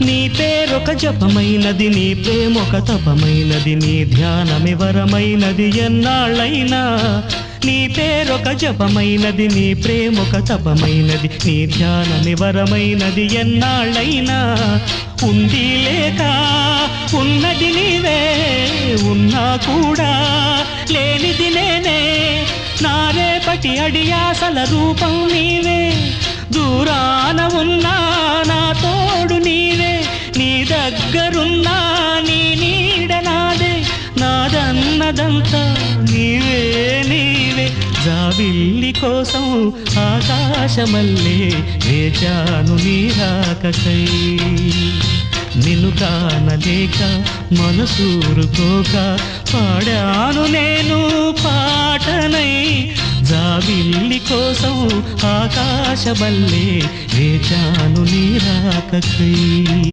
నీ పేరొక జపమైనది, నీ ప్రేమొక తపమైనది, నీ ధ్యానమి వరమైనది ఎన్నాళ్ళైనా. నీ పేరొక జపమైనది, నీ ప్రేమొక తపమైనది, నీ ధ్యానమి వరమైనది ఎన్నాళ్ళైనా. ఉంది లేక ఉన్నది నీవే, ఉన్నా కూడా లేనిది నేనే. నా రేపటి అడియాసల రూపం నీవే, దూరాన ఉన్నా నా తోడు నీవే. నీ దగ్గరున్నా నీ నీడ నాదే, నాదన్నదంతా నీవే నీవే. జాబిల్లి కోసం ఆకాశమల్లే వేచాను నీ రాకకై. నిన్ను కానలేక మనసూరుకోక పాడాను నేను పాటనై. జాబిల్లి కోసం ఆకాశమల్లే వేచాను నీ రాకకై.